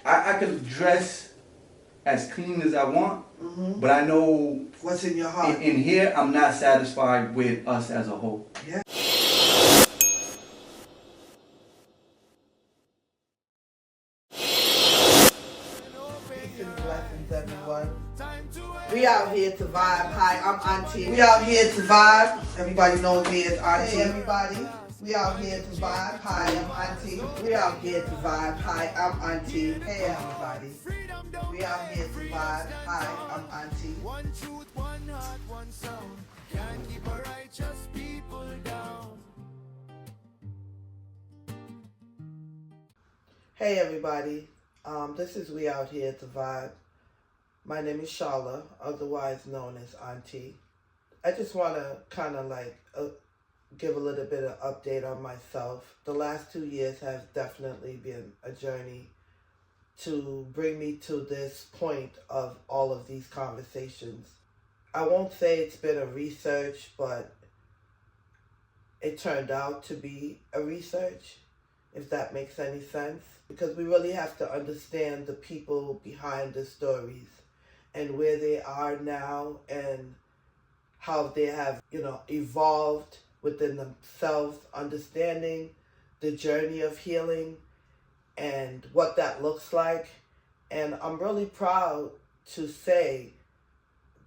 I could dress as clean as I want, but I know What's in your heart? in here I'm not satisfied with us as a whole. Yeah. Peace and blessings, everyone. We out here to vibe. Hi, I'm Aunty. We out here to vibe. Everybody knows me as Aunty. Hey, everybody. We out here to vibe. Hi, I'm Aunty. We out here to vibe. Hi, I'm Aunty. Hey, everybody. We out here to vibe. Hi, I'm Aunty. One truth, one heart, one sound. Can't keep a righteous people down. Hey, everybody. This is We Out Here to Vibe. My name is Shala, otherwise known as Aunty. I just want to kind of give a little bit of update on myself. The last 2 years have definitely been a journey to bring me to this point of all of these conversations. I won't say it's been a research, but it turned out to be a research, if that makes any sense. Because we really have to understand the people behind the stories and where they are now and how they have, evolved within themselves, understanding the journey of healing and what that looks like. And I'm really proud to say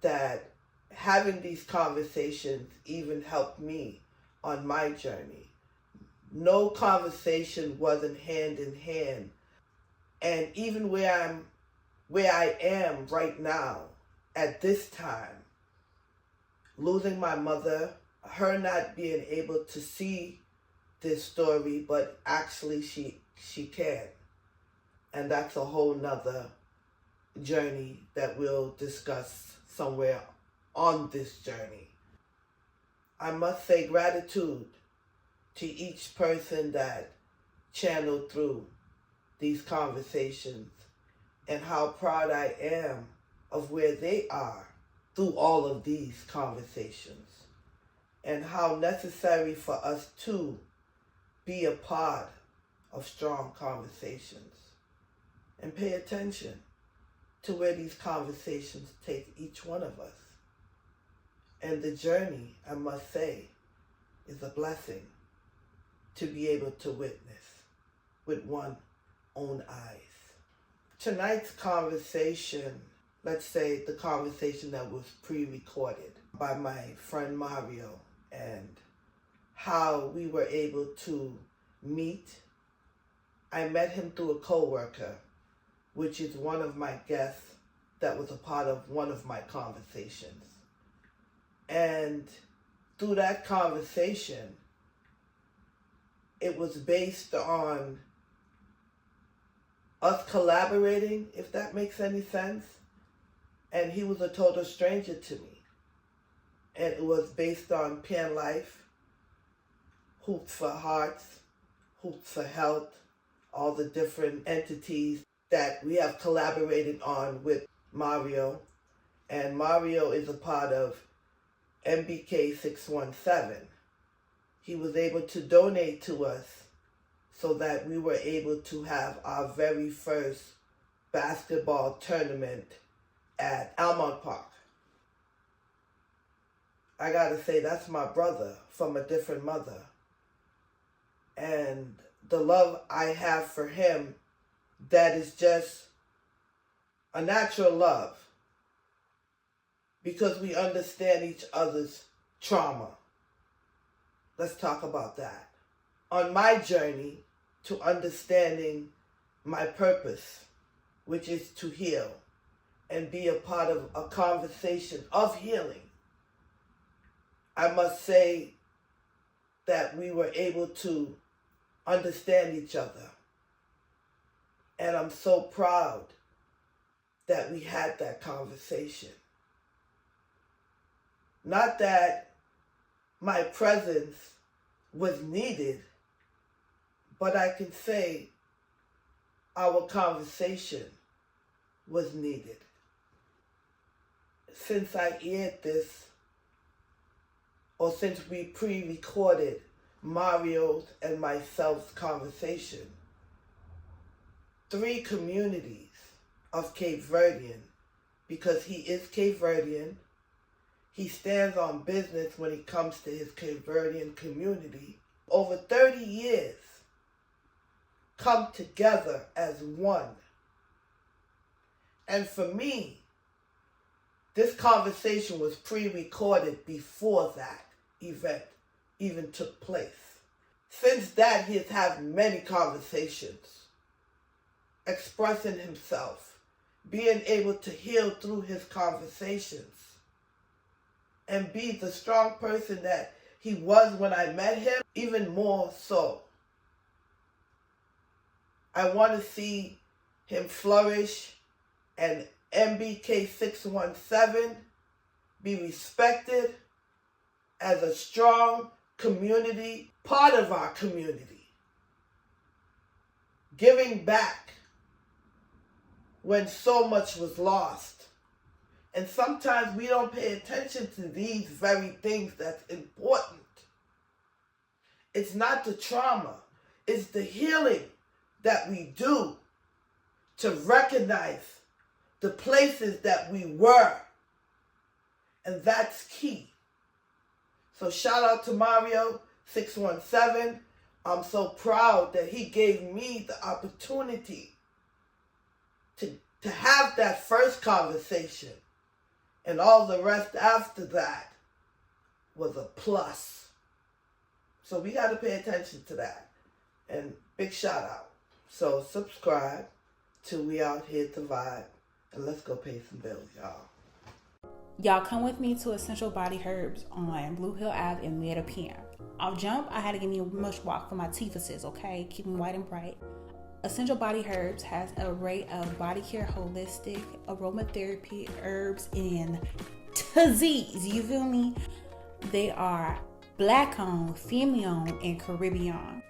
that having these conversations even helped me on my journey. No conversation wasn't hand in hand. And even where I am right now, at this time, losing my mother, her not being able to see this story, but actually she can. And that's a whole nother journey that we'll discuss somewhere on this journey. I must say gratitude to each person that channeled through these conversations and how proud I am of where they are through all of these conversations and how necessary for us to be a part of strong conversations and pay attention to where these conversations take each one of us. And the journey, I must say, is a blessing to be able to witness with one's own eyes. Tonight's conversation, let's say the conversation that was pre-recorded by my friend Mario and how we were able to meet. I met him through a coworker, which is one of my guests that was a part of one of my conversations. And through that conversation, it was based on us collaborating, if that makes any sense. And he was a total stranger to me. And it was based on Pan Life, Hoops for Hearts, Hoops for Health, all the different entities that we have collaborated on with Mario. And Mario is a part of MBK 617. He was able to donate to us so that we were able to have our very first basketball tournament at Almont Park. I gotta say, that's my brother from a different mother. And the love I have for him, that is just a natural love because we understand each other's trauma. Let's talk about that. On my journey to understanding my purpose, which is to heal and be a part of a conversation of healing, I must say that we were able to understand each other. And I'm so proud that we had that conversation. Not that my presence was needed, but I can say our conversation was needed. Since I aired this, or since we pre-recorded Mario's and myself's conversation, 3 communities of Cape Verdean because he is Cape Verdean. He stands on business when it comes to his Cape Verdean community. Over 30 years come together as one. And for me, this conversation was pre-recorded before that event even took place. Since that, he has had many conversations, expressing himself, being able to heal through his conversations, and be the strong person that he was when I met him, even more so. I want to see him flourish and MBK 617 be respected as a strong community, part of our community, giving back when so much was lost. And sometimes we don't pay attention to these very things that's important. It's not the trauma, it's the healing that we do to recognize the places that we were. And that's key. So shout out to Mario 617. I'm so proud that he gave me the opportunity to have that first conversation. And all the rest after that was a plus. So we got to pay attention to that. And big shout out. So subscribe to We Out Here to Vibe. And let's go pay some bills, y'all. Y'all come with me to Essential Body Herbs on Blue Hill Ave in Meta PM. Off jump, I had to give me a mush walk for my teethuses, okay? Keep them white and bright. Essential Body Herbs has an array of body care, holistic, aromatherapy, herbs, and disease. You feel me? They are Black-owned, family-owned, and Caribbean.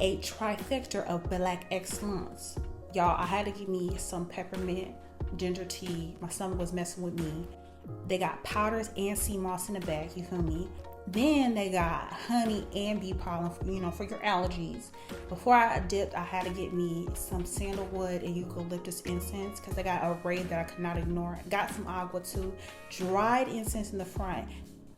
A trifecta of Black excellence. Y'all, I had to give me some peppermint, ginger tea. My stomach was messing with me. They got powders and sea moss in the bag, you feel me? Then they got honey and bee pollen, for your allergies. Before I dipped, I had to get me some sandalwood and eucalyptus incense because they got an array that I could not ignore. Got some agua too. Dried incense in the front.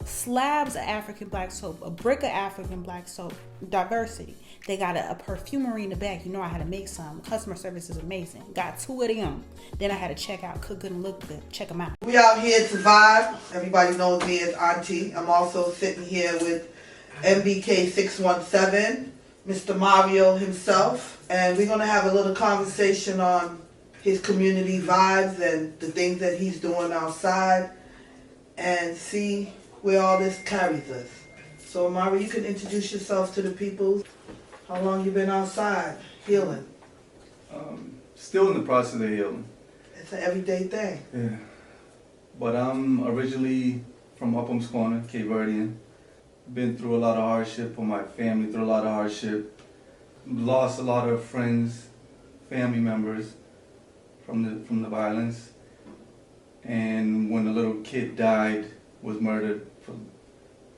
Slabs of African black soap. A brick of African black soap. Diversity. They got a perfumery in the back. You know I had to make some. Customer service is amazing. Got 2 of them. Then I had to check out. Cook good and look good. Check them out. We out here to vibe. Everybody knows me as Aunty. I'm also sitting here with MBK 617, Mr. Mario himself. And we're going to have a little conversation on his community vibes and the things that he's doing outside and see where all this carries us. So Mario, you can introduce yourself to the people. How long you been outside healing? Still in the process of healing. It's an everyday thing. Yeah. But I'm originally from Upham's Corner, Cape Verdean. Been through a lot of hardship for my family, through a lot of hardship. Lost a lot of friends, family members from the violence. And when a little kid died, was murdered for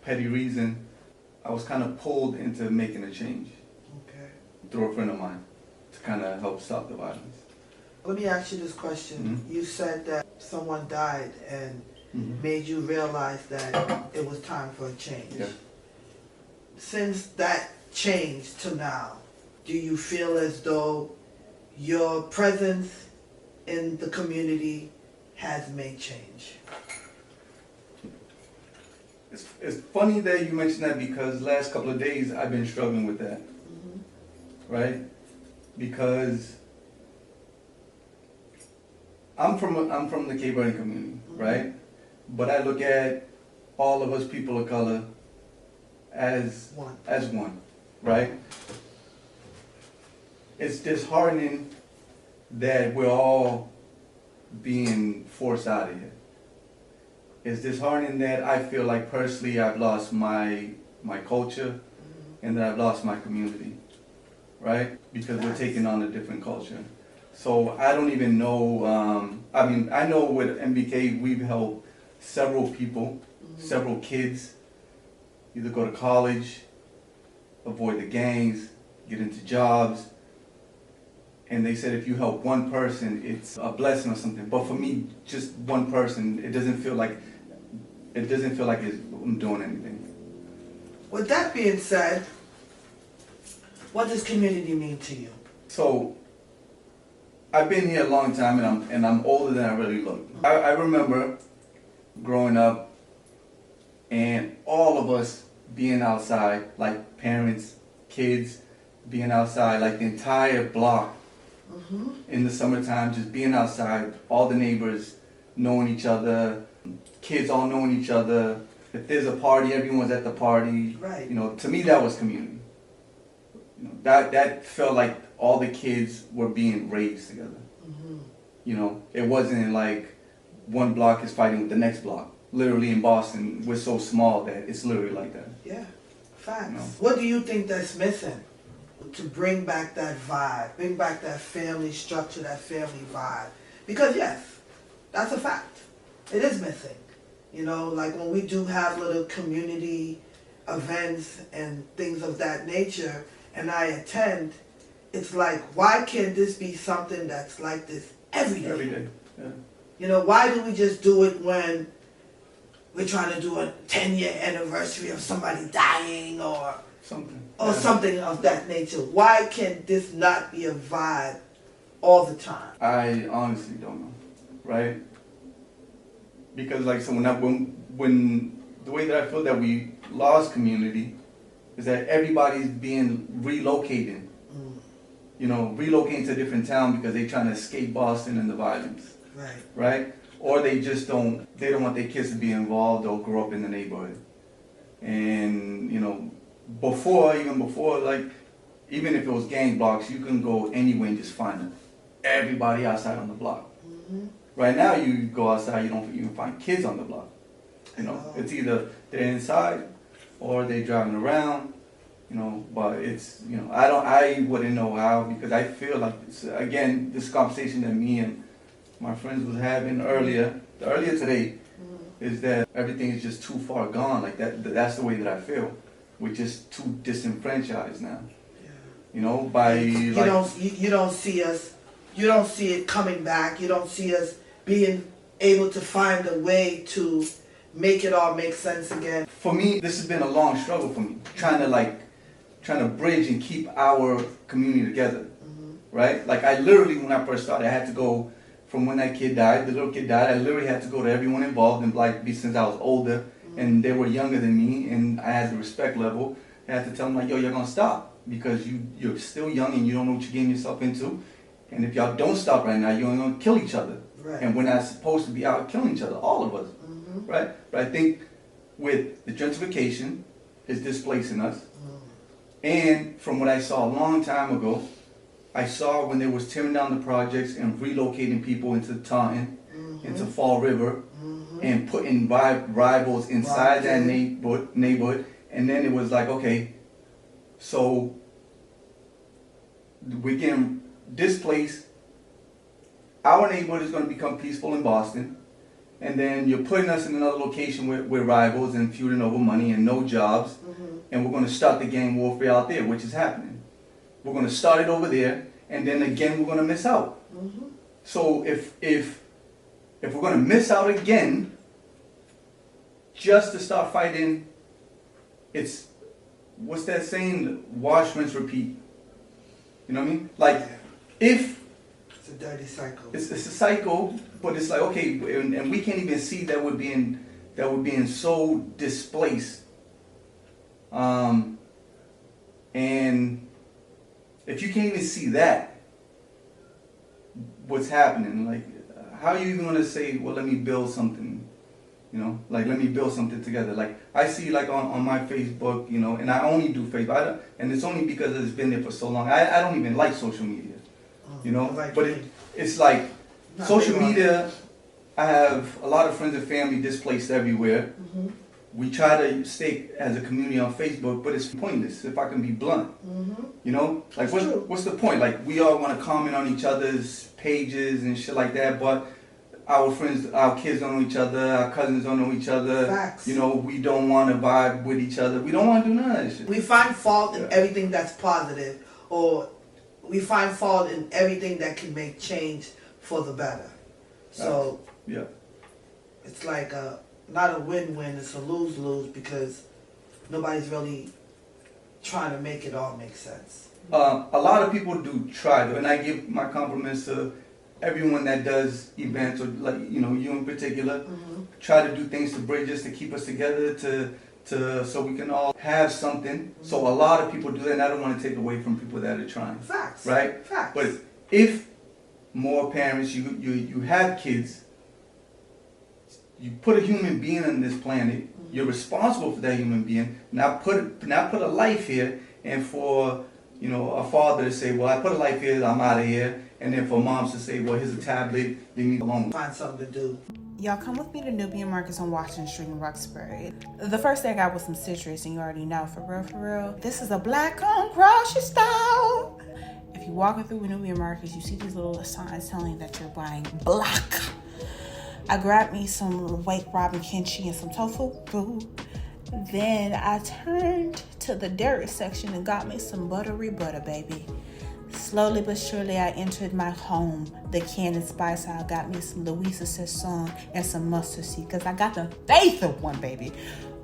petty reason, I was kind of pulled into making a change. Okay. Through a friend of mine to kind of help stop the violence. Let me ask you this question. Mm-hmm. You said that someone died and made you realize that it was time for a change. Yeah. Since that change to now, do you feel as though your presence in the community has made change? It's funny that you mentioned that because last couple of days I've been struggling with that. Right? Because I'm from the Cape Verdean community, right? But I look at all of us people of color as one, right? It's disheartening that we're all being forced out of here. It's disheartening that I feel like personally I've lost my culture and that I've lost my community, right? Because we're taking on a different culture. So I don't even know, I know with MBK we've helped several people, several kids, either go to college, avoid the gangs, get into jobs, and they said if you help one person, it's a blessing or something. But for me, just one person, it doesn't feel like I'm doing anything. With that being said, what does community mean to you? So, I've been here a long time, and I'm older than I really look. I remember growing up, and all of us being outside, like parents, kids, being outside, like the entire block in the summertime, just being outside, all the neighbors knowing each other, kids all knowing each other. If there's a party, everyone's at the party. Right. You know, to me that was community. You know, that felt like all the kids were being raised together. You know, it wasn't like one block is fighting with the next block. Literally in Boston, we're so small that it's literally like that. Yeah, facts. You know? What do you think that's missing to bring back that vibe, bring back that family structure, that family vibe? Because yes, that's a fact. It is missing. You know, like when we do have little community events and things of that nature, and I attend, it's like, why can't this be something that's like this every day? Every day, yeah. You know, why do we just do it when we're trying to do a 10-year anniversary of somebody dying or something of that nature? Why can this not be a vibe all the time? I honestly don't know, right? Because like so when the way that I feel that we lost community is that everybody's being relocated. You know, relocating to a different town because they're trying to escape Boston and the violence. Right. Right? Or they don't want their kids to be involved or grow up in the neighborhood. And, you know, even before, like, even if it was gang blocks, you can go anywhere and just find everybody outside on the block. Right now, you go outside, you don't even find kids on the block. You know, it's either they're inside or they're driving around. You know, but it's, you know, I wouldn't know how, because I feel like, again, this conversation that me and my friends was having earlier today, is that everything is just too far gone. Like that's the way that I feel. We're just too disenfranchised now. Yeah. You know, by you don't see us, you don't see it coming back. You don't see us being able to find a way to make it all make sense again. For me, this has been a long struggle for me, trying to bridge and keep our community together, right? Like I literally, when I first started, I had to go from when that kid died, the little kid died, I literally had to go to everyone involved, and like, since I was older, and they were younger than me, and I had the respect level, I had to tell them like, yo, you're gonna stop, because you're still young and you don't know what you're getting yourself into, and if y'all don't stop right now, you're gonna kill each other. Right. And we're not supposed to be out killing each other, all of us, right? But I think with the gentrification, is displacing us. And from what I saw a long time ago, I saw when they was tearing down the projects and relocating people into Taunton, into Fall River, and putting rivals inside that neighborhood. And then it was like, okay, so we're getting displaced. Our neighborhood is going to become peaceful in Boston. And then you're putting us in another location where we're rivals and feuding over money and no jobs. And we're going to start the gang warfare out there, which is happening. We're going to start it over there, and then again we're going to miss out. So if we're going to miss out again, just to start fighting, it's, what's that saying? Wash, rinse, repeat. You know what I mean? Like, if it's a dirty cycle. It's a cycle, but it's like, okay, and we can't even see that we're being so displaced. And if you can't even see that, what's happening, like, how are you even gonna say, well, let me build something, you know, like, let me build something together? Like, I see, like, on my Facebook, you know, and I only do Facebook, and it's only because it's been there for so long. I don't even like social media, you know, but it's like, social media, I have a lot of friends and family displaced everywhere. We try to stay as a community on Facebook, but it's pointless, if I can be blunt. You know? Like, what's the point? Like, we all want to comment on each other's pages and shit like that, but our friends, our kids don't know each other, our cousins don't know each other. Facts. You know, we don't want to vibe with each other. We don't want to do none of that shit. We find fault in everything that's positive, or we find fault in everything that can make change for the better. So yeah, it's like not a win-win, it's a lose-lose because nobody's really trying to make it all make sense. a lot of people do try to, and I give my compliments to everyone that does events, or like, you know, you in particular, try to do things to bridge us, to keep us together, to so we can all have something. So a lot of people do that, and I don't want to take away from people that are trying. Facts. Right? Facts. But if more parents, you have kids, you put a human being on this planet, you're responsible for that human being. Not put a life here, and for, you know, a father to say, well, I put a life here, I'm out of here. And then for moms to say, well, here's a tablet, leave me alone. Find something to do. Y'all come with me to Nubian Markets on Washington Street in Roxbury. The first thing I got was some citrus, and you already know, for real. This is a black-owned grocery store. If you're walking through Nubian Markets, you see these little signs telling you that you're buying black. I grabbed me some Wake Robin kimchi and some tofu food. Then I turned to the dairy section and got me some buttery butter, baby. Slowly but surely, I entered my home, the Cannon Spice. I got me some Louisa Sassoon and some mustard seed, because I got the faith of one, baby.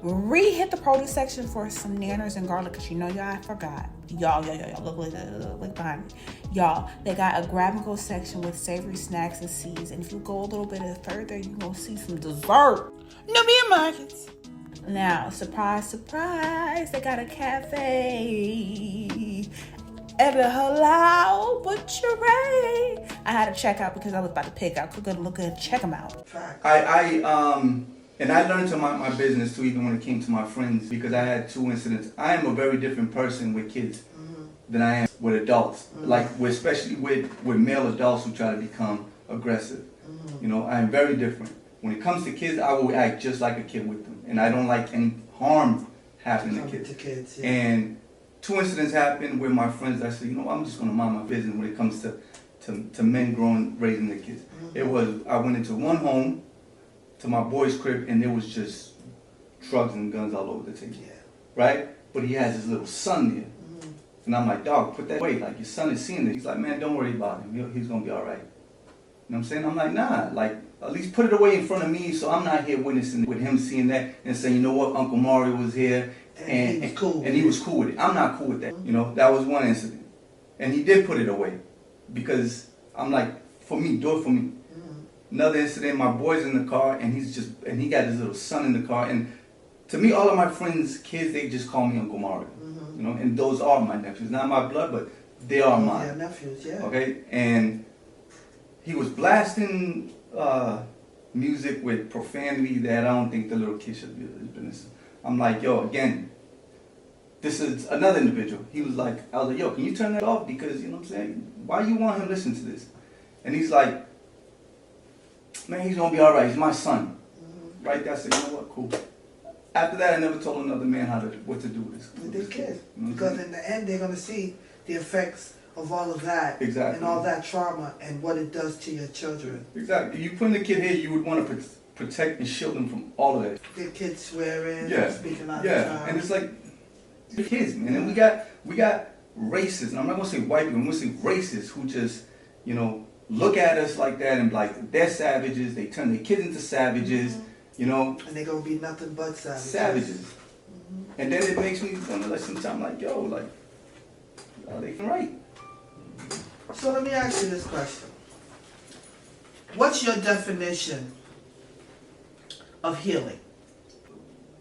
Re-hit the produce section for some nanners and garlic, because you know, y'all, I forgot. Y'all, look behind me. Y'all, they got a grab-and-go section with savory snacks and seeds, and if you go a little bit further, you're going to see some dessert. Nubian Markets. Now, surprise, they got a cafe at a halal butchery. I had to check out because I was about to pick out. Could look good, check them out. And I learned to mind my business too, even when it came to my friends, because I had 2 incidents. I am a very different person with kids than I am with adults. Like, especially with male adults who try to become aggressive. You know, I am very different. When it comes to kids, I will act just like a kid with them, and I don't like any harm happening to kids. Yeah. And 2 incidents happened where my friends, I said, you know, I'm just going to mind my business when it comes to men raising their kids. It was, I went into one home, to my boy's crib, and there was just drugs and guns all over the table. Yeah. Right? But he has his little son there. And I'm like, dog, put that away. Like, your son is seeing this. He's like, man, don't worry about him. He's going to be all right. You know what I'm saying? I'm like, nah, like, at least put it away in front of me so I'm not here witnessing with him seeing that and saying, you know what, Uncle Mario was here. And he was cool. And he was cool with it. I'm not cool with that. You know, that was one incident. And he did put it away because I'm like, for me, do it for me. Another incident, my boy's in the car and he got his little son in the car. And to me, all of my friends' kids, they just call me Uncle Mario. You know, and those are my nephews. Not my blood, but they are mine. Yeah, nephews, yeah. Okay? And he was blasting music with profanity that I don't think the little kid should be listening. I'm like, yo, again, this is another individual. He was like, I was like, yo, can you turn that off? Because, you know what I'm saying? Why you want him to listen to this? And he's like, man, he's going to be all right. He's my son. Right there, I said, you know what, cool. After that, I never told another man what to do with this. With their kids. You know Because in the end, they're going to see the effects of all of that. Exactly. And all that trauma and what it does to your children. Exactly. You put in the kid here, you would want to protect and shield them from all of that. The kids swearing, speaking out yeah. the time. And it's like, the kids, man. And we got racists, and I'm not going to say white people, I'm going to say racists who just, you know, look at us like that and like, they're savages, they turn their kids into savages, you know. And they're going to be nothing but savages. Savages. And then it makes me wonder, like, sometimes, like, yo, like, are they right? So let me ask you this question. What's your definition of healing?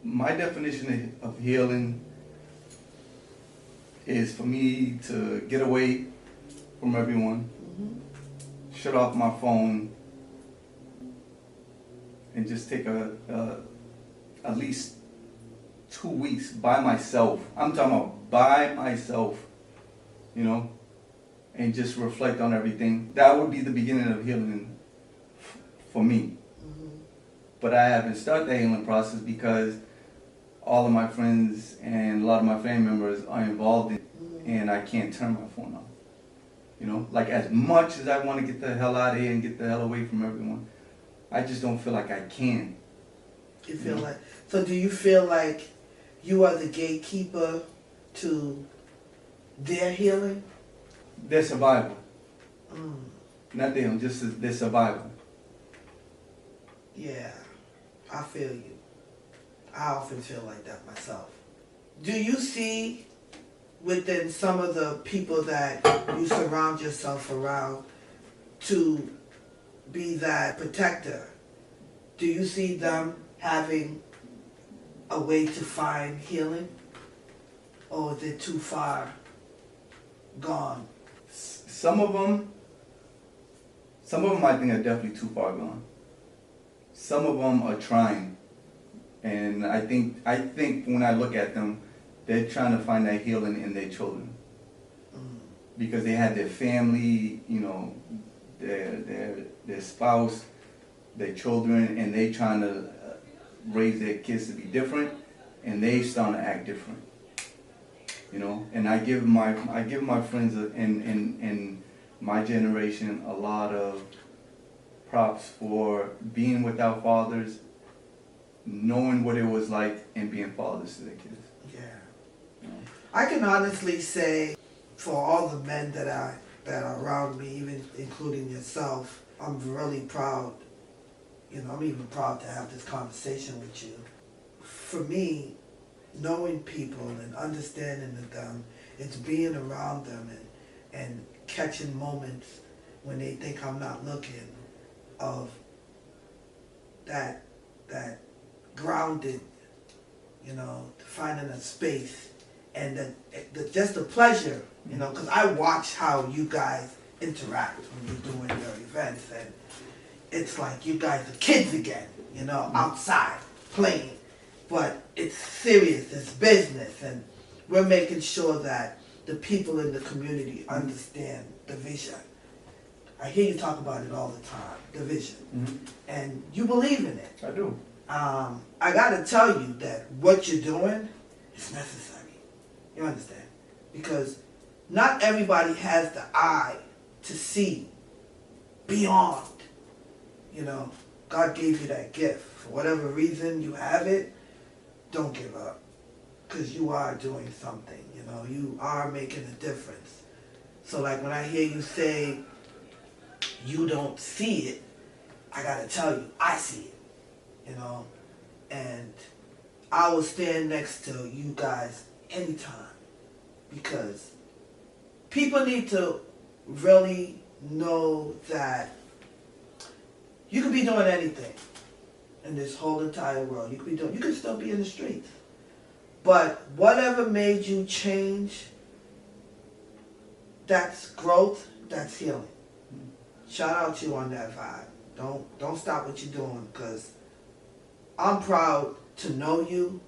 My definition of healing is for me to get away from everyone, shut off my phone, and just take at least 2 weeks by myself. I'm talking about by myself, you know, and just reflect on everything. That would be the beginning of healing for me. But I haven't started the healing process because all of my friends and a lot of my family members are involved in it, and I can't turn my phone off. You know, like, as much as I want to get the hell out of here and get the hell away from everyone, I just don't feel like I can. You feel like, so do you feel like you are the gatekeeper to their healing? Their survival. Mm. Not them, just their survival. Yeah, I feel you. I often feel like that myself. Do you see within some of the people that you surround yourself around to be that protector, do you see them having a way to find healing? Or is it too far gone? Some of them I think are definitely too far gone. Some of them are trying, and I think when I look at them, they're trying to find that healing in their children, because they had their family, you know, their spouse, their children, and they trying to raise their kids to be different, and they starting to act different. You know, and I give my friends in my generation a lot of props for being without fathers, knowing what it was like, and being fathers to their kids. Yeah. You know? I can honestly say, for all the men that are around me, even including yourself, I'm really proud. You know, I'm even proud to have this conversation with you. For me, knowing people and understanding them, it's being around them and catching moments when they think I'm not looking, of that grounded, you know, finding a space, and just the pleasure, you know, because I watch how you guys interact when you're doing your events, and it's like you guys are kids again, you know, outside playing. But it's serious, it's business, and we're making sure that the people in the community understand the vision. I hear you talk about it all the time, the vision. Mm-hmm. And you believe in it. I do. I gotta tell you that what you're doing is necessary. You understand? Because not everybody has the eye to see beyond. You know, God gave you that gift. For whatever reason you have it, don't give up, because you are doing something, you know, you are making a difference. So like when I hear you say you don't see it, I gotta tell you, I see it, you know, and I will stand next to you guys anytime, because people need to really know that you could be doing anything in this whole entire world. You could still be in the streets. But whatever made you change, that's growth, that's healing. Shout out to you on that vibe. Don't stop what you're doing, because I'm proud to know you.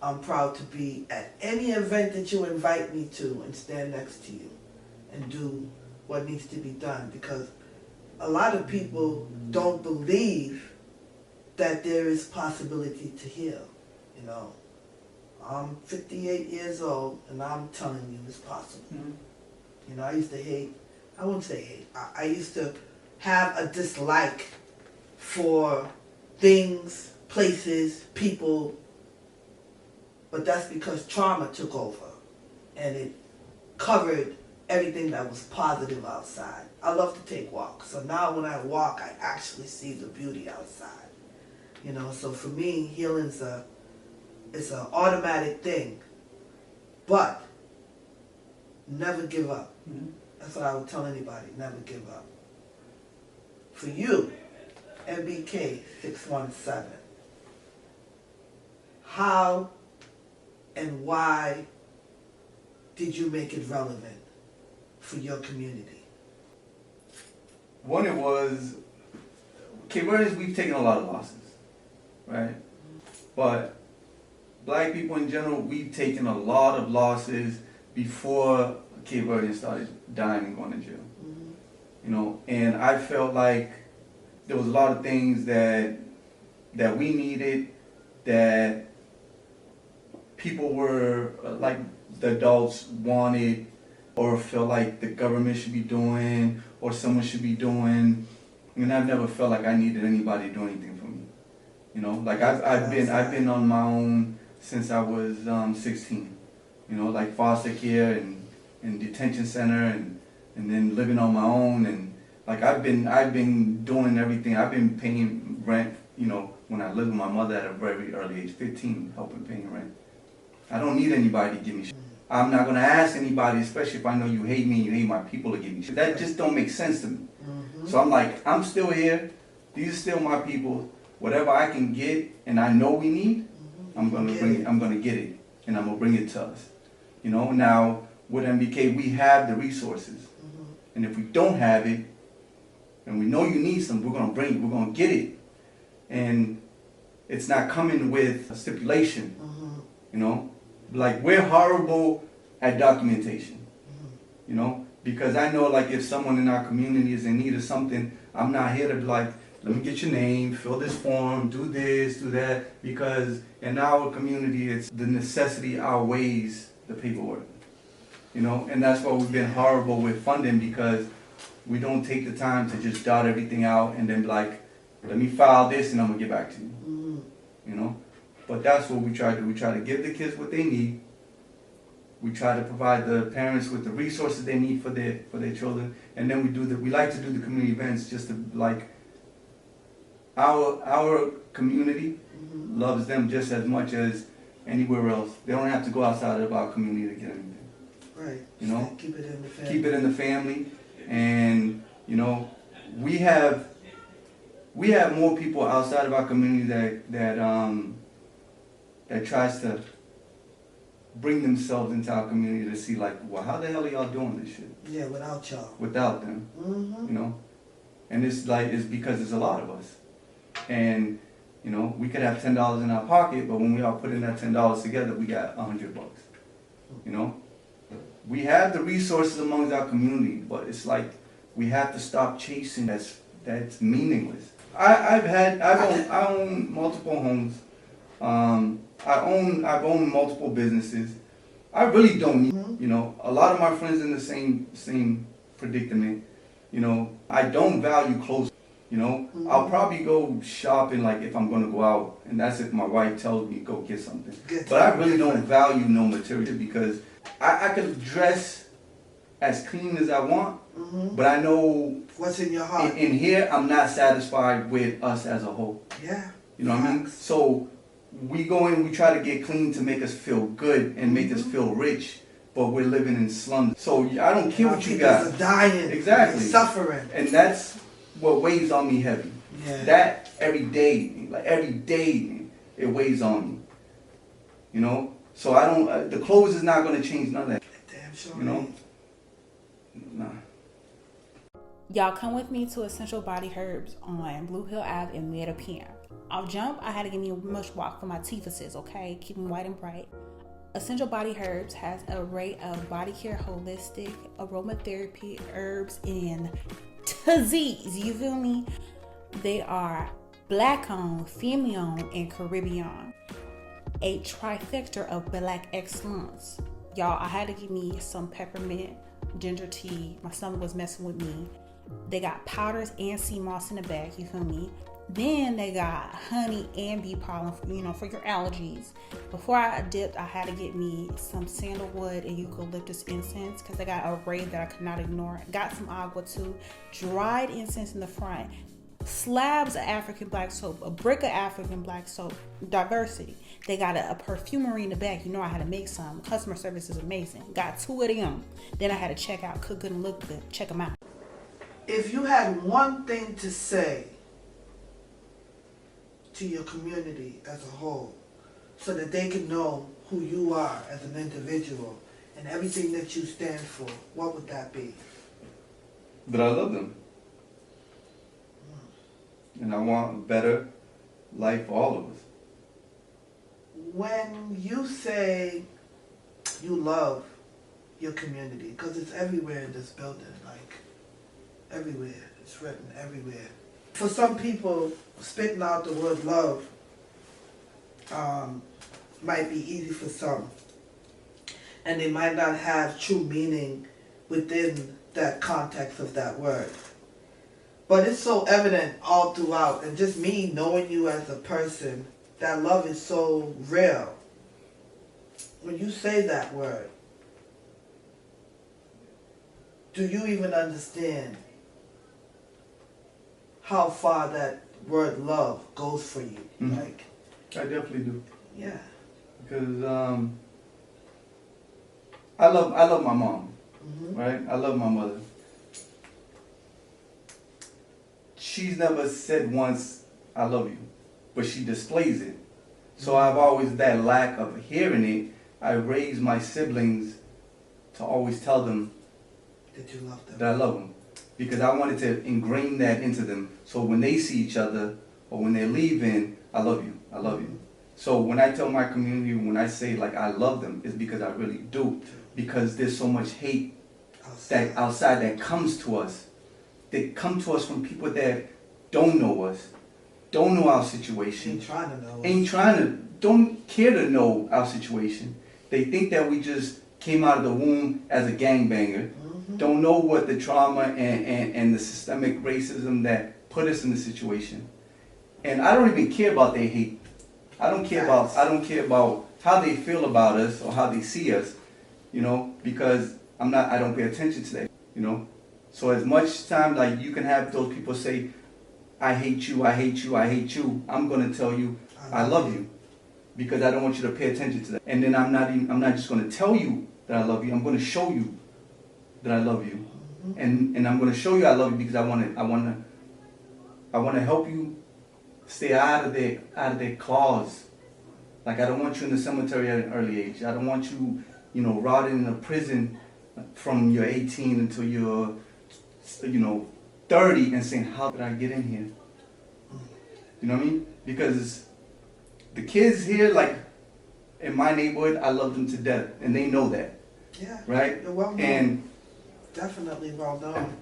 I'm proud to be at any event that you invite me to and stand next to you and do what needs to be done, because a lot of people don't believe that there is possibility to heal. You know, I'm 58 years old, and I'm telling you it's possible. Mm-hmm. You know, I used to hate, I wouldn't say hate, I used to have a dislike for things, places, people, but that's because trauma took over, and it covered everything that was positive outside. I love to take walks, so now when I walk, I actually see the beauty outside. You know, so for me, healing's it's an automatic thing. But never give up. Mm-hmm. That's what I would tell anybody, never give up. For you, MBK 617, how and why did you make it relevant for your community? One, it was, Cape Verdeans, we've taken a lot of losses, right? But black people in general, we've taken a lot of losses before Cape Verdeans started dying and going to jail. Mm-hmm. You know, and I felt like there was a lot of things that we needed, that people were, like the adults wanted, or felt like the government should be doing, or someone should be doing. And I've never felt like I needed anybody to do anything for me. You know, like I've been on my own since I was 16. You know, like foster care, and in detention center and then living on my own, and like I've been doing everything. I've been paying rent, you know, when I lived with my mother at a very early age, 15, helping paying rent. I don't need anybody to give me shit. I'm not gonna ask anybody, especially if I know you hate me, you hate my people, to give me shit. That just don't make sense to me. So I'm like, I'm still here. These are still my people. Whatever I can get and I know we need, I'm gonna bring it. I'm gonna get it, and I'm gonna bring it to us. You know, now with MBK, we have the resources, and if we don't have it, and we know you need some, we're gonna bring it. We're gonna get it, and it's not coming with a stipulation. You know, like we're horrible at documentation. You know, because I know like if someone in our community is in need of something, I'm not here to be like, let me get your name, fill this form, do this, do that, because in our community, it's the necessity outweighs the paperwork, you know, and that's why we've been horrible with funding, because we don't take the time to just dot everything out and then be like, let me file this and I'm gonna get back to you, you know, but that's what we try to do. We try to give the kids what they need. We try to provide the parents with the resources they need for their children, and then we like to do the community events just to like, our community loves them just as much as anywhere else. They don't have to go outside of our community to get anything. Right. You know? Keep it in the family. Keep it in the family. And, you know, we have more people outside of our community that tries to bring themselves into our community to see like, well, how the hell are y'all doing this shit? Yeah, without y'all. Without them. You know? And it's because there's a lot of us. And, you know, we could have $10 in our pocket, but when we all put in that $10 together, we got $100. You know, we have the resources amongst our community, but it's like we have to stop chasing that's meaningless. I own multiple homes. I've owned multiple businesses. I really don't need, you know, a lot of my friends in the same predicament. You know, I don't value clothes. You know, I'll probably go shopping like if I'm gonna go out, and that's if my wife tells me go get something. But I really don't value no material, because I can dress as clean as I want, but I know what's in your heart. In here, I'm not satisfied with us as a whole. Yeah. You know what I mean? So we go in, we try to get clean to make us feel good and make us feel rich, but we're living in slums. So I don't care what you got. People are dying. Exactly. They're suffering. And that's what weighs on me heavy. Yeah. That every day, it weighs on me. You know? So I don't, the clothes is not going to change none of that. Damn sure. You know? Nah. Y'all come with me to Essential Body Herbs on Blue Hill Ave in Mattapan. Off jump, I had to give me a mush walk for my teethuses, okay? Keep them white and bright. Essential Body Herbs has an array of body care, holistic, aromatherapy, herbs, and disease. You feel me? They are Black owned, female owned, and Caribbean. A trifecta of Black excellence. Y'all, I had to give me some peppermint, ginger tea. My stomach was messing with me. They got powders and sea moss in the bag. You feel me? Then they got honey and bee pollen, you know, for your allergies. Before I dipped, I had to get me some sandalwood and eucalyptus incense because they got an array that I could not ignore. Got some agua too. Dried incense in the front. Slabs of African black soap. A brick of African black soap. Diversity. They got a perfumery in the back. You know I had to make some. Customer service is amazing. Got 2 of them. Then I had to check out. Cook good and look good. Check them out. If you had one thing to say to your community as a whole, so that they can know who you are as an individual and everything that you stand for, what would that be? But I love them. And I want a better life for all of us. When you say you love your community, because it's everywhere in this building, like everywhere, it's written everywhere. For some people, spitting out the word love might be easy for some, and they might not have true meaning within that context of that word. But it's so evident all throughout, and just me knowing you as a person, that love is so real. When you say that word, do you even understand how far that word love goes for you? Mhm. Like, I definitely do. yeah. Because I love my mom, Mm-hmm. right? I love my mother. She's never said once, I love you, but she displays it. So I've always, that lack of hearing it, I raised my siblings to always tell them That you love them. that I love them. Because I wanted to ingrain that into them. So when they see each other, or when they're leaving, I love you, I love you. So when I tell my community, when I say like I love them, it's because I really do. Because there's so much hate that outside that comes to us. They come to us from people that don't know us, don't know our situation, Ain't trying to know. ain't trying to, don't care to know our situation. They think that we just came out of the womb as a gangbanger, don't know what the trauma and the systemic racism that put us in the situation. And I don't even care about their hate. I don't care about how they feel about us or how they see us, you know, because I don't pay attention to that, you know. So as much time like you can have those people say, I hate you, I hate you, I hate you, I'm gonna tell you I love you. Because I don't want you to pay attention to that. And then I'm not just gonna tell you that I love you, I'm gonna show you that I love you. And I'm gonna show you I love you because I wanna help you stay out of their claws. Like I don't want you in the cemetery at an early age. I don't want you, you know, rotting in a prison from you're 18 until you're, you know, 30 and saying, how did I get in here? You know what I mean? Because the kids here, like in my neighborhood, I love them to death, and they know that. Yeah. Right? You're well known. And definitely well known.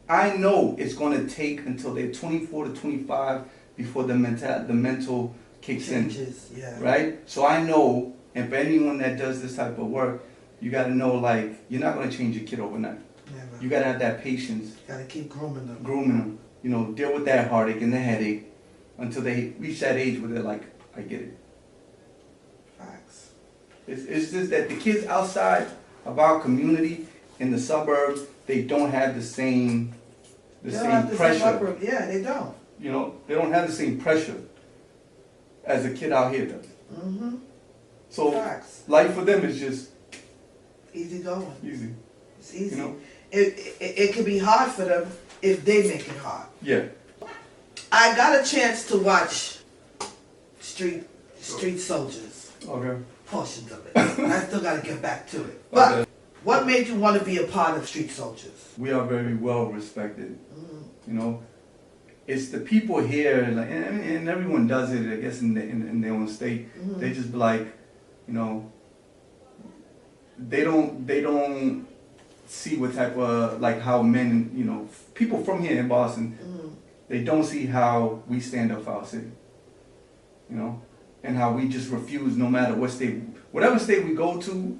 I know it's going to take until they're 24 to 25 before the mental kicks Changes, in. yeah. Right? So I know, and for anyone that does this type of work, you got to know, like, you're not going to change your kid overnight. Never. You got to have that patience. Got to keep grooming them. Grooming them. You know, deal with that heartache and the headache until they reach that age where they're like, I get it. Facts. It's just that the kids outside of our community in the suburbs, they don't have the same pressure. Yeah, they don't. You know, they don't have the same pressure as a kid out here does. Mm-hmm. So Facts. life for them is just easy going. Easy. It's easy. You know? It can be hard for them if they make it hard. Yeah. I got a chance to watch Street Soldiers. Okay. Portions of it. I still got to get back to it. But Okay. what made you want to be a part of Street Soldiers? We are very well respected. You know, it's the people here, like, and everyone does it, I guess, in their own state. They just be like, you know, they don't see what type of, like, how men, you know, people from here in Boston, they don't see how we stand up for our city, you know, and how we just refuse no matter what state, whatever state we go to,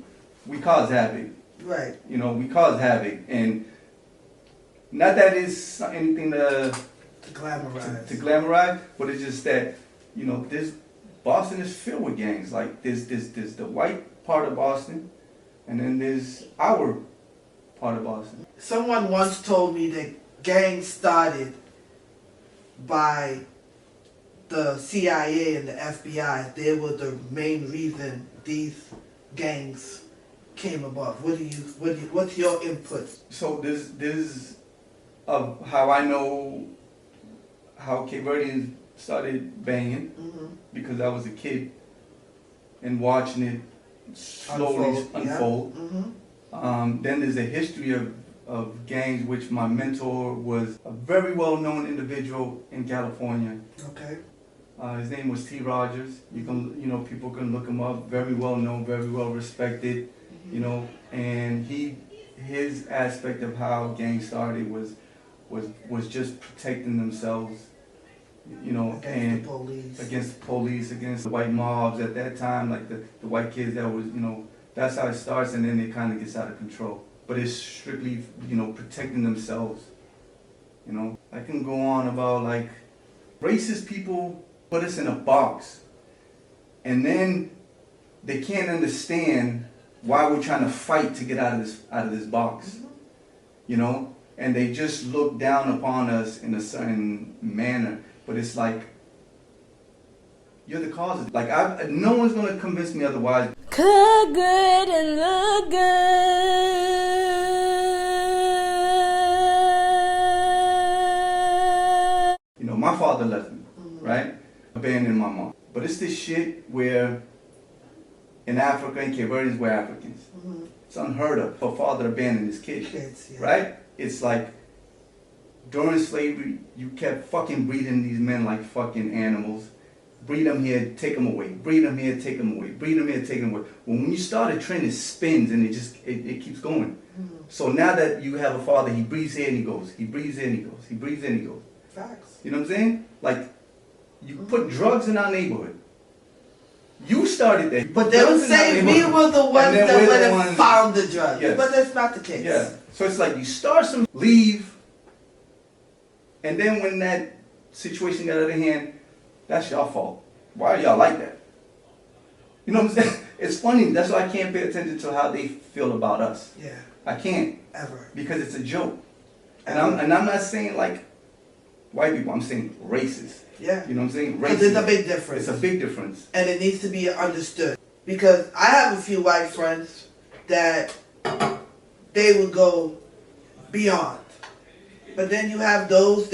we cause havoc. Right. You know, we cause havoc, and not that it's anything to glamorize, but it's just that, you know, Boston is filled with gangs. Like there's the white part of Boston, and then there's our part of Boston. Someone once told me that gangs started by the CIA and the FBI. They were the main reason these gangs came about. What's your input? So this of how I know how Cape Verdeans started banging, because I was a kid and watching it slowly unfold. Yeah. Then there's a history of gangs, which my mentor was a very well-known individual in California. Okay. His name was T. Rogers. People can look him up. Very well known, very well respected. You know, and his aspect of how gangs started was just protecting themselves. You know, against the police, against the white mobs at that time, like the white kids that was, you know, that's how it starts, and then it kind of gets out of control. But it's strictly, you know, protecting themselves. You know, I can go on about, like, racist people put us in a box, and then they can't understand why we're trying to fight to get out of this box, you know, and they just look down upon us in a certain manner. But it's like, you're the cause. Like, no one's gonna convince me otherwise. Cook good and look good. You know, my father left me, right? Abandoned my mom. But it's this shit where in Africa, in Cape Verdeans, we're Africans. It's unheard of for a father to abandon his kids, right? It's like, during slavery, you kept fucking breeding these men like fucking animals. Breed them here, take them away. Breed them here, take them away. Breed them here, take them away. When you start a trend, it spins and it keeps going. So now that you have a father, he breathes here and he goes. He breathes in, he goes. He breathes in, he goes. Facts. You know what I'm saying? Like, you put drugs in our neighborhood. You started that. But they would say we were the ones that would have found the drugs. Yes. But that's not the case. Yeah. So it's like you start some, leave, and then when that situation got out of hand, that's y'all fault. Why are y'all like that? You know what I'm saying? It's funny. That's why I can't pay attention to how they feel about us. Yeah. I can't. Ever. Because it's a joke. And I'm not saying like white people. I'm saying racist. Yeah. You know what I'm saying? Racist. Because it's a big difference. It's a big difference. And it needs to be understood. Because I have a few white friends that they would go beyond. But then you have those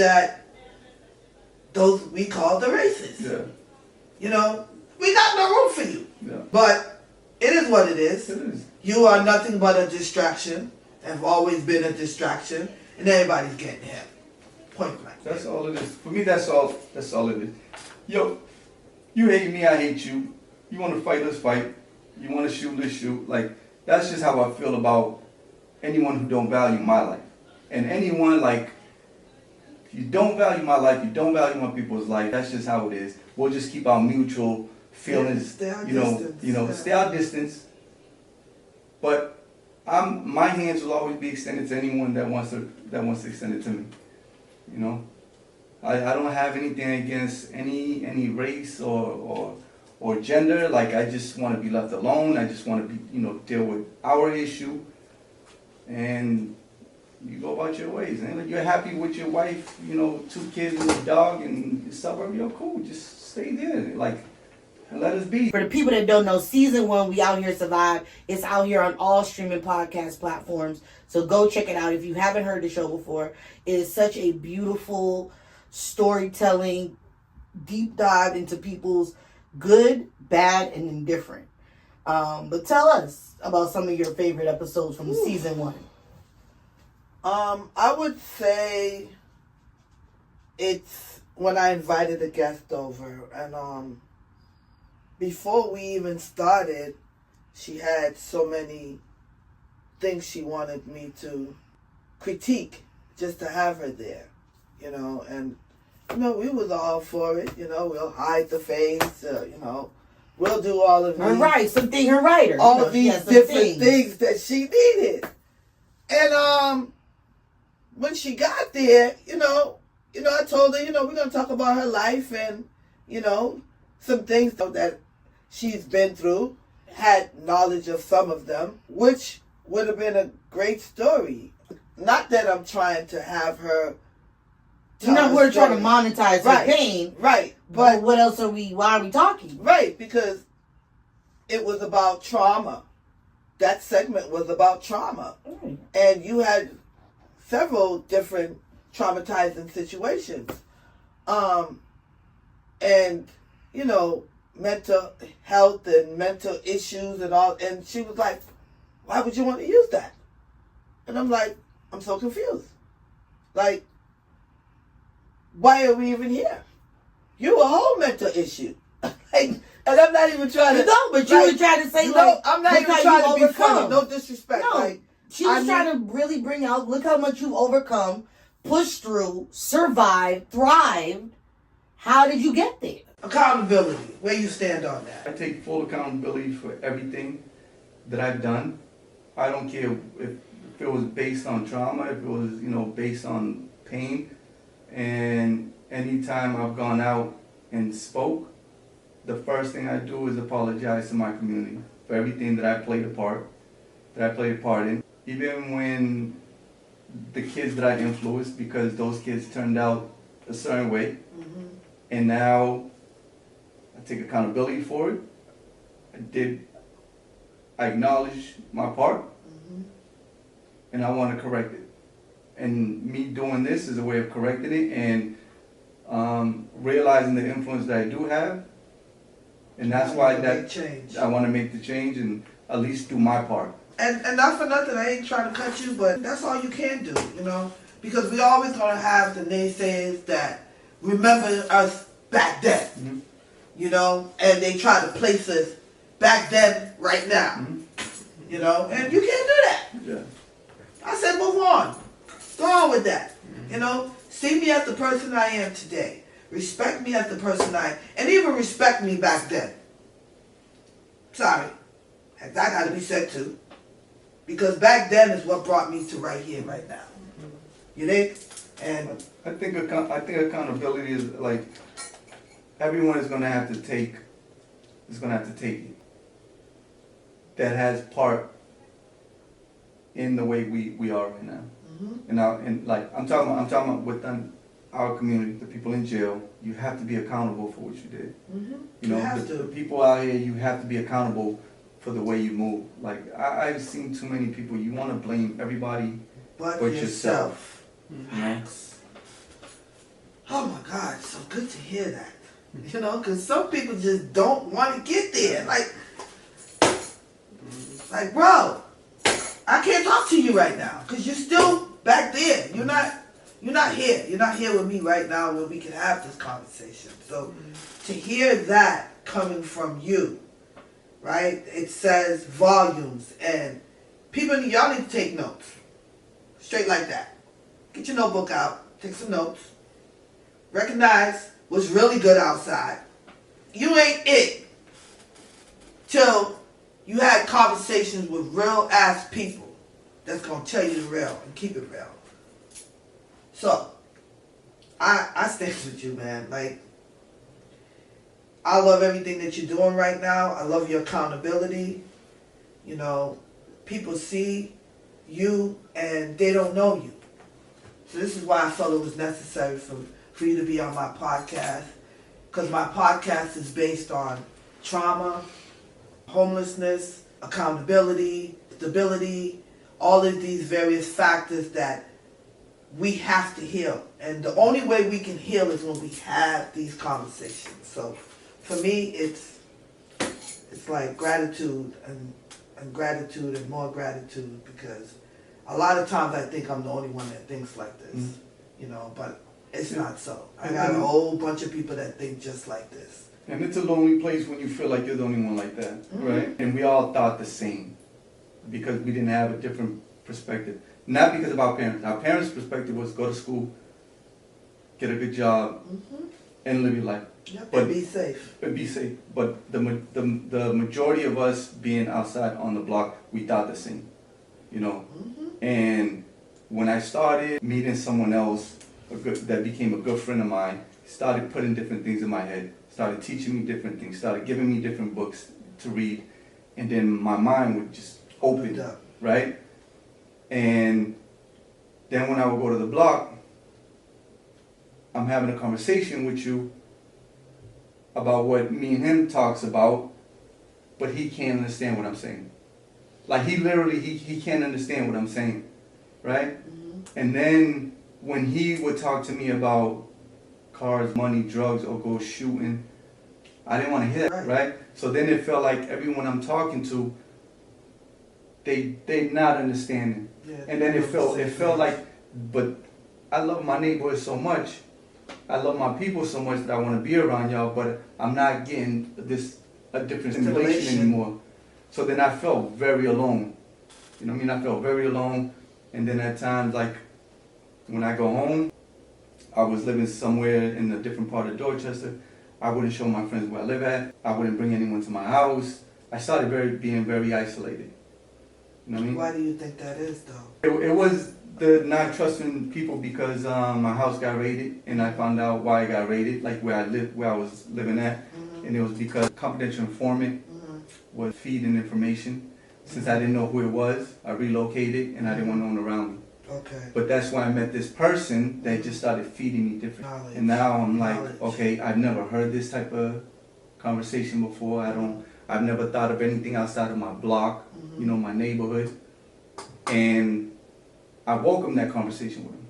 we call the racists. Yeah. You know, we got no room for you. Yeah. But it is what it is. It is. You are nothing but a distraction. Have always been a distraction. And everybody's getting hit. Point blank. That's all it is. For me, that's all it is. Yo, you hate me, I hate you. You want to fight, let's fight. You want to shoot, let's shoot. Like, that's just how I feel about anyone who don't value my life. And anyone, like, if you don't value my life, you don't value my people's life, that's just how it is. We'll just keep our mutual feelings, stay our distance. But my hands will always be extended to anyone that wants to extend it to me. You know, I don't have anything against any race or gender. Like, I just want to be left alone. I just want to be, deal with our issue, and you go about your ways. And you're happy with your wife, 2 kids and a dog and the suburb. You're cool. Just stay there. Like, and let us be. For the people that don't know, season 1, We Out Here Survive. It's out here on all streaming podcast platforms. So go check it out if you haven't heard the show before. It is such a beautiful storytelling, deep dive into people's good, bad, and indifferent. But tell us about some of your favorite episodes from season 1. I would say it's when I invited a guest over, and before we even started, she had so many things she wanted me to critique just to have her there, and we was all for it, we'll hide the face, we'll do all of these. All right, something her writer. All of these different things that she needed. And when she got there, I told her, we're going to talk about her life and, some things that she's been through, had knowledge of some of them, which would have been a great story. Not that I'm trying to have her we're trying to monetize her pain. Right. But why are we talking? Right, because it was about trauma. That segment was about trauma. And you had several different traumatizing situations. And, mental health and mental issues and all. And she was like, why would you want to use that? And I'm like, I'm so confused. Like, why are we even here? You a whole mental issue. And I'm not even trying to... No, but you were trying to say, I'm not even trying to be funny. No disrespect. No, she was trying to really bring out, look how much you overcome, pushed through, survived, thrived. How did you get there? Accountability. Where you stand on that? I take full accountability for everything that I've done. I don't care if it was based on trauma, if it was, based on pain. And anytime I've gone out and spoke, the first thing I do is apologize to my community for everything that I played a part. that I played a part in. Even when the kids that I influenced, because those kids turned out a certain way, and now I take accountability for it. I acknowledge my part, and I want to correct it. And me doing this is a way of correcting it and realizing the influence that I do have. And that's why I want to make the change and at least do my part. And not for nothing, I ain't trying to cut you, but that's all you can do, you know? Because we always gonna have the naysayers that remember us back then, you know? And they try to place us back then, right now, you know? And you can't do that. Yeah. I said move on. Go on with that, you know? See me as the person I am today. Respect me as the person I am. And even respect me back then. Sorry. That got to be said too. Because back then is what brought me to right here, right now. You think? And I think accountability is like everyone is going to have to take. Is going to have to take it. That has part in the way we are right now. And like I'm talking about within our community, the people in jail. You have to be accountable for what you did. You know, the people out here, you have to be accountable for the way you move. Like I've seen too many people. You want to blame everybody but yourself. You know? Oh my God, it's so good to hear that. You know, because some people just don't want to get there. Like, bro, I can't talk to you right now because you're still back there. You're not here. You're not here with me right now where we can have this conversation. So to hear that coming from you, right? It says volumes, and people, y'all need to take notes. Straight like that. Get your notebook out. Take some notes. Recognize what's really good outside. You ain't it till you had conversations with real ass people that's gonna tell you the real and keep it real. So, I stand with you, man. Like, I love everything that you're doing right now. I love your accountability. You know, people see you and they don't know you. So this is why I felt it was necessary for you to be on my podcast. Because my podcast is based on trauma, homelessness, accountability, stability, all of these various factors that we have to heal. And the only way we can heal is when we have these conversations. So for me, it's like gratitude and gratitude and more gratitude, because a lot of times I think I'm the only one that thinks like this, you know, but it's not so. I got a whole bunch of people that think just like this. And it's a lonely place when you feel like you're the only one like that, right? And we all thought the same because we didn't have a different perspective. Not because of our parents. Our parents' perspective was go to school, get a good job, and live your life. Yep, and be safe. But be safe. But the majority of us being outside on the block, we thought the same, you know. And when I started meeting someone else that became a good friend of mine, started putting different things in my head, started teaching me different things, started giving me different books to read, and then my mind would just open up, right? And then when I would go to the block, I'm having a conversation with you about what me and him talks about, but he can't understand what I'm saying. Like he literally, he can't understand what I'm saying, right? And then when he would talk to me about cars, money, drugs, or go shooting, I didn't want to hear that, right? So then it felt like everyone I'm talking to, they not understanding. Yeah, and then it felt like, but I love my neighborhood so much, I love my people so much that I want to be around y'all, but I'm not getting a different stimulation anymore. So then I felt very alone. You know what I mean? I felt very alone. And then at times, like when I go home, I was living somewhere in a different part of Dorchester. I wouldn't show my friends where I live at. I wouldn't bring anyone to my house. I started being very isolated. You know what I mean? Why do you think that is, though? It was the not trusting people because my house got raided, and I found out why it got raided, like where I was living at, and it was because confidential informant was feeding information Since I didn't know who it was, I relocated and I didn't want no one around me. Okay. But that's why I met this person that just started feeding me different. Knowledge. And now I'm like, Knowledge. okay, I've never heard this type of conversation before. I've never thought of anything outside of my block, you know, my neighborhood. And I welcome that conversation with him.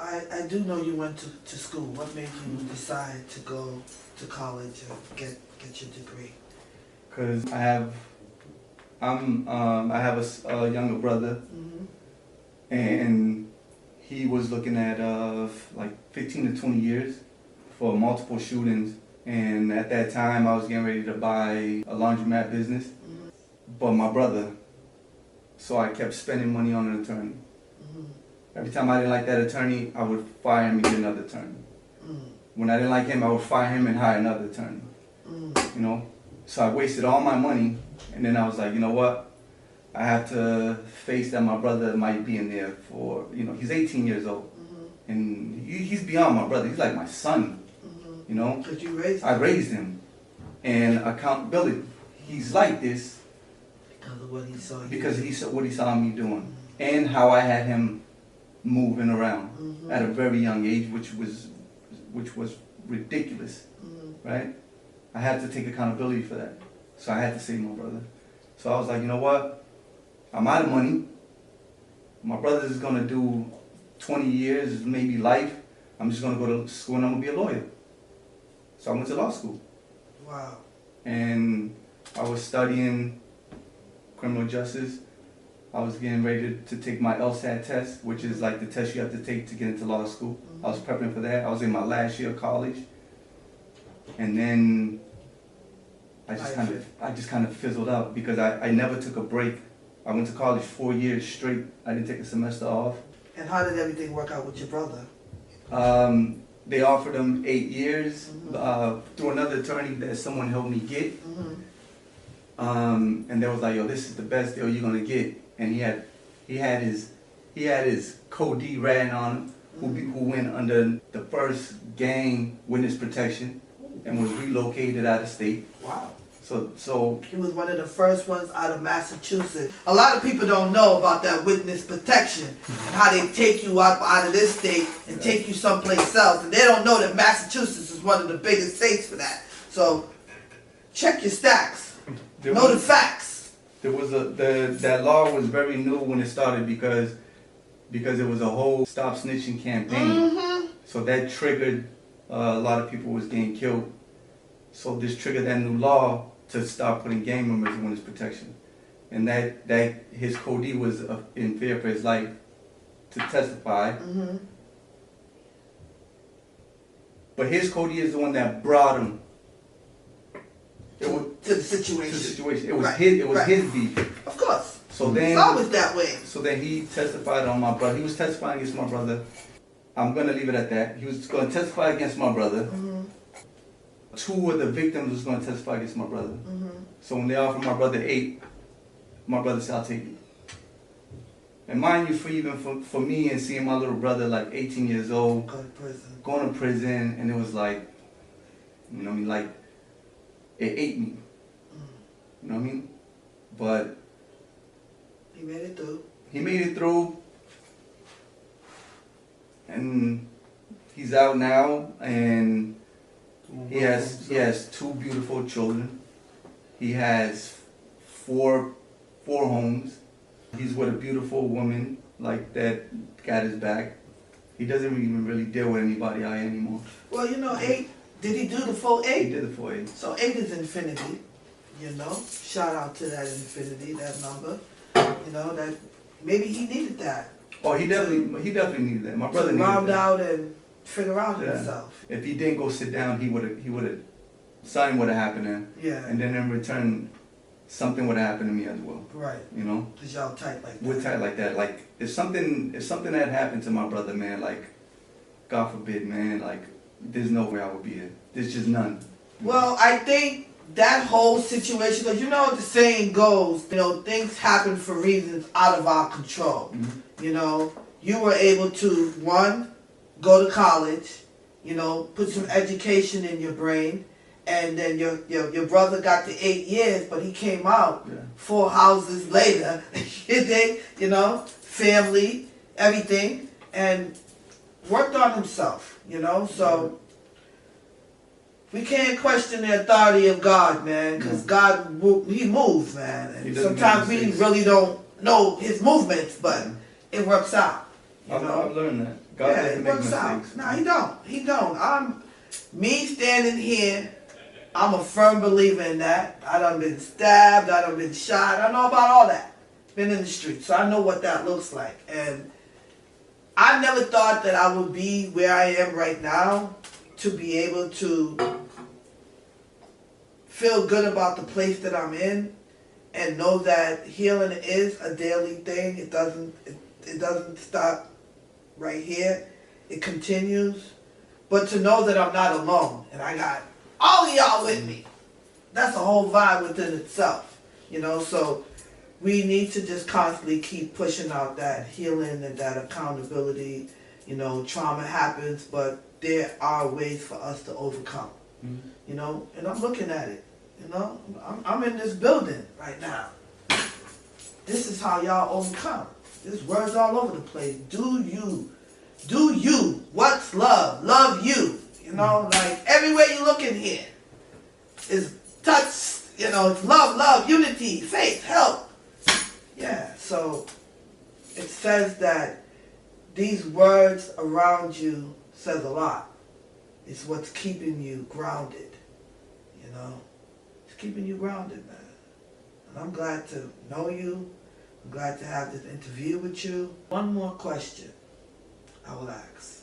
I do know you went to school. What made you decide to go to college and get your degree? Cause I have a younger brother, and he was looking at like 15 to 20 years for multiple shootings. And at that time, I was getting ready to buy a laundromat business, but my brother. So I kept spending money on an attorney. Every time I didn't like that attorney, I would fire him and get another attorney. When I didn't like him, I would fire him and hire another attorney. You know, so I wasted all my money, and then I was like, you know what? I have to face that my brother might be in there for, you know, he's 18 years old, and he's beyond my brother. He's like my son. You know, Because you raised him. I raised him, and accountability. He's like this Because of what he saw you because do. he saw what he saw me doing, and how I had him moving around at a very young age, which was ridiculous, right? I had to take accountability for that, so I had to save my brother. So I was like, you know what? I'm out of money. My brother's gonna do 20 years, maybe life. I'm just gonna go to school and I'm gonna be a lawyer. So I went to law school. Wow. And I was studying criminal justice. I was getting ready to take my LSAT test, which is like the test you have to take to get into law school. I was prepping for that. I was in my last year of college. And then I just kind of fizzled out because I never took a break. I went to college 4 years straight. I didn't take a semester off. And how did everything work out with your brother? They offered him 8 years through another attorney that someone helped me get. And they was like, yo, this is the best deal you're gonna get. And he had his co-D ratting on him, who went under the first gang witness protection and was relocated out of state. Wow. So He was one of the first ones out of Massachusetts. A lot of people don't know about that witness protection and how they take you out of this state and take you someplace else. And they don't know that Massachusetts is one of the biggest states for that. So check your stacks. Know the facts. There was that law was very new when it started because it was a whole stop snitching campaign. So that triggered a lot of people was getting killed. So this triggered that new law to start putting gang members in witness protection, and that his co-D was in fear for his life to testify. But his co-D is the one that brought him To the situation. to the situation. It was Right, his. It was right. his beef. Of course. So then It's always that way. So then he testified on my brother. He was testifying against my brother. I'm gonna leave it at that. He was gonna testify against my brother. Two of the victims was gonna testify against my brother. So when they offered my brother 8, my brother said, I'll take it. And mind you, for me and seeing my little brother like 18 years old, going to prison, and it was like, you know what I mean, like, it ate me. You know what I mean? But He made it through. he made it through, and he's out now, and he has 2 beautiful children. He has four homes. He's with a beautiful woman like that got his back. He doesn't even really deal with anybody out here anymore. Well, 8. Did he do the full 8? He did the full 8. So 8 is infinity. Shout out to that infinity, that number. That maybe he needed that. Oh, he definitely needed that. My brother to needed round that. out and figure out Yeah. himself. If he didn't go sit down, he would have something would have happened to him. Yeah. And then in return, something would have happened to me as well. Right. Cause y'all tight like that. We're tight like that. Like if something had happened to my brother, man, like God forbid, man, like there's no way I would be here. There's just none. Well, I think that whole situation, because the saying goes, things happen for reasons out of our control. You were able to, 1, go to college, put some education in your brain, And then your brother got the 8 years, but he came out 4 houses later. You know, family, everything, and worked on himself. You know, so we can't question the authority of God, man, because God, he moves, man. And sometimes we really don't know his movements, but it works out. You know? I've learned that. God doesn't make mistakes. No, he don't. He don't. Me standing here, I'm a firm believer in that. I done been stabbed, I done been shot, I know about all that. Been in the street, so I know what that looks like. And I never thought that I would be where I am right now to be able to feel good about the place that I'm in and know that healing is a daily thing. It doesn't stop right here. It continues. But to know that I'm not alone and I got all of y'all with me, that's a whole vibe within itself. You know, so we need to just constantly keep pushing out that healing and that accountability. You know, trauma happens, but there are ways for us to overcome. You know, and I'm looking at it. You know, I'm in this building right now. This is how y'all overcome. There's words all over the place. Do you. What's love? Love you. You know, like everywhere you look in here is touch, you know, it's love, unity, faith, help. Yeah, so it says that these words around you says a lot. It's what's keeping you grounded, you know. It's keeping you grounded, man. And I'm glad to know you. I'm glad to have this interview with you. One more question I will ask.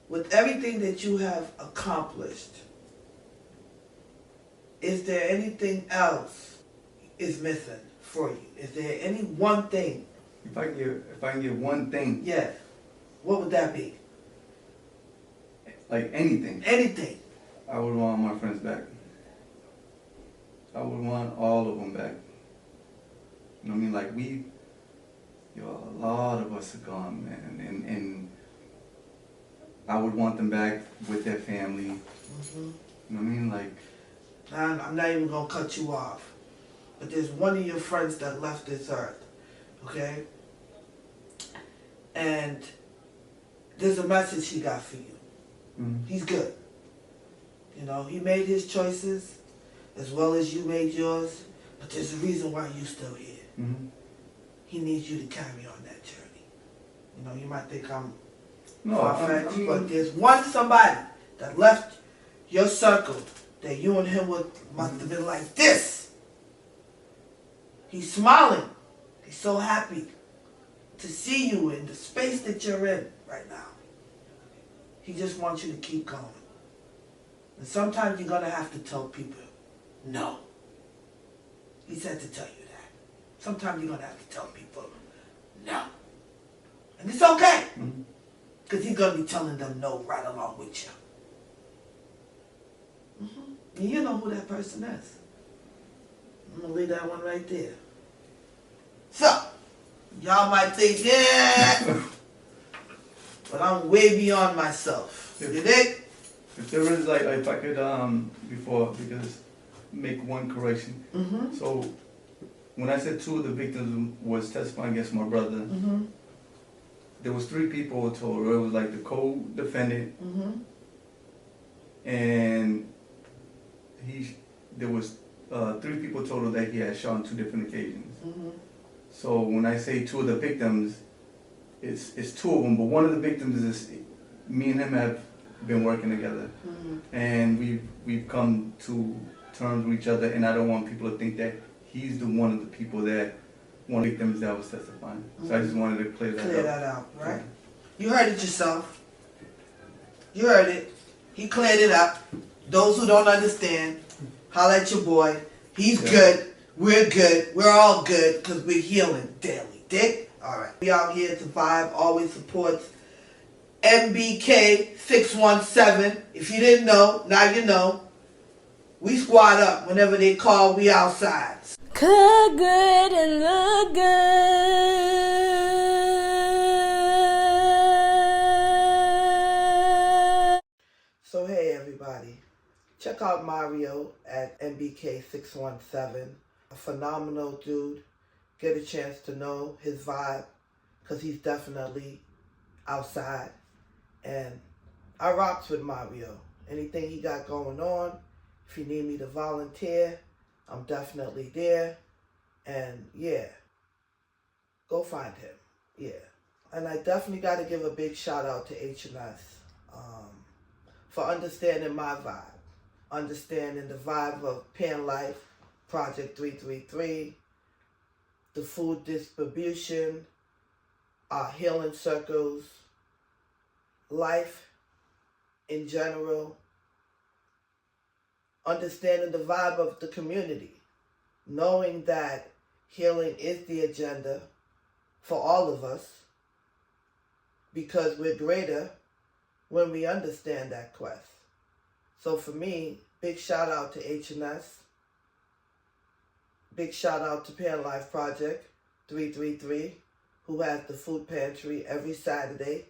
With everything that you have accomplished, is there anything else is missing for you? Is there any one thing? If I can get one thing. Yes. What would that be? Like anything. Anything. I would want my friends back. I would want all of them back. You know what I mean? Like a lot of us are gone, man. And I would want them back with their family. You know what I mean? Like, I'm not even going to cut you off. But there's one of your friends that left this earth. Okay? And there's a message he got for you. He's good. You know, he made his choices as well as you made yours. But there's a reason why you're still here. He needs you to carry on that journey. You know, you might think I'm far-fetched, but there's somebody that left your circle that you and him must have been like this. He's smiling. He's so happy to see you in the space that you're in right now. He just wants you to keep going. And sometimes you're going to have to tell people, no. He said to tell you that. Sometimes you're going to have to tell people, no. And it's okay. Because he's going to be telling them no right along with you. And you know who that person is. I'm going to leave that one right there. So, y'all might think, yeah, but I'm way beyond myself. You dig? If there is, like, if I could, because make one correction. So, when I said 2 of the victims was testifying against my brother, there was 3 people total. It was like the co-defendant, and there was 3 people total that he had shot on 2 different occasions. So when I say 2 of the victims, it's 2 of them, but one of the victims is me and him have been working together, and we've come to terms with each other, and I don't want people to think that he's one of the people that one of the victims that was testifying. So I just wanted to clear that out, right? You heard it yourself. You heard it. He cleared it up. Those who don't understand, holla at your boy. He's good. We're good. We're all good because we're healing daily. Dick? All right. We out here to vibe. Always supports MBK 617. If you didn't know, now you know. We squad up. Whenever they call, we outside. Cook good and look good. So hey everybody. Check out Mario at MBK617. A phenomenal dude. Get a chance to know his vibe, because he's definitely outside. And I rocks with Mario. Anything he got going on, if you need me to volunteer, I'm definitely there. And yeah, go find him. Yeah. And I definitely got to give a big shout out to H&S for understanding my vibe, understanding the vibe of Pan Life, Project 333, the food distribution, our healing circles, life in general, understanding the vibe of the community, knowing that healing is the agenda for all of us, because we're greater when we understand that quest. So for me, big shout out to H&S, big shout out to Pan Life Project 333, who has the food pantry every Saturday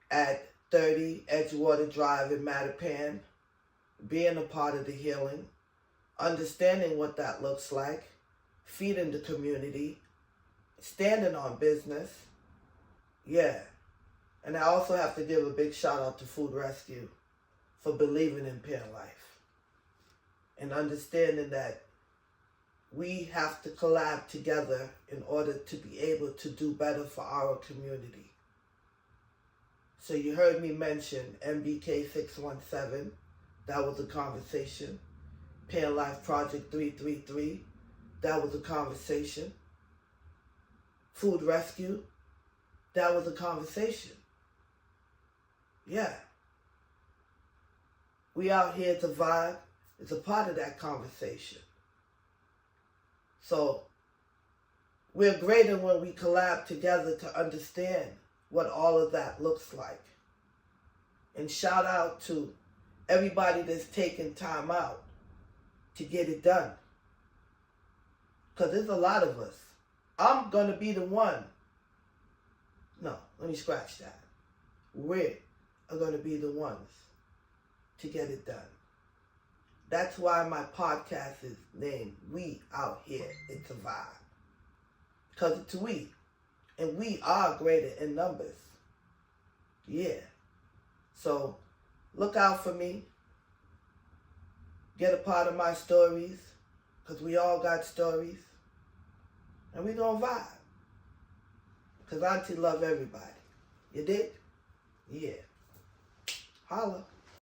at 30 Edgewater Drive in Mattapan, being a part of the healing, understanding what that looks like, feeding the community, standing on business. Yeah. And I also have to give a big shout out to Food Rescue for believing in Pan Life and understanding that we have to collab together in order to be able to do better for our community. So you heard me mention MBK617. That was a conversation. Pan Life Project 333. That was a conversation. Food Rescue. That was a conversation. Yeah. We out here to vibe. It's a part of that conversation. So we're greater when we collab together to understand what all of that looks like. And shout out to everybody that's taking time out to get it done. Because there's a lot of us. I'm going to be the one. No, let me scratch that. We are going to be the ones to get it done. That's why my podcast is named We Out Here, It's a Vibe. Because it's we. And we are greater in numbers. Yeah. So look out for me. Get a part of my stories. Because we all got stories. And we going to vibe. Because Auntie love everybody. You dig? Yeah. Holla.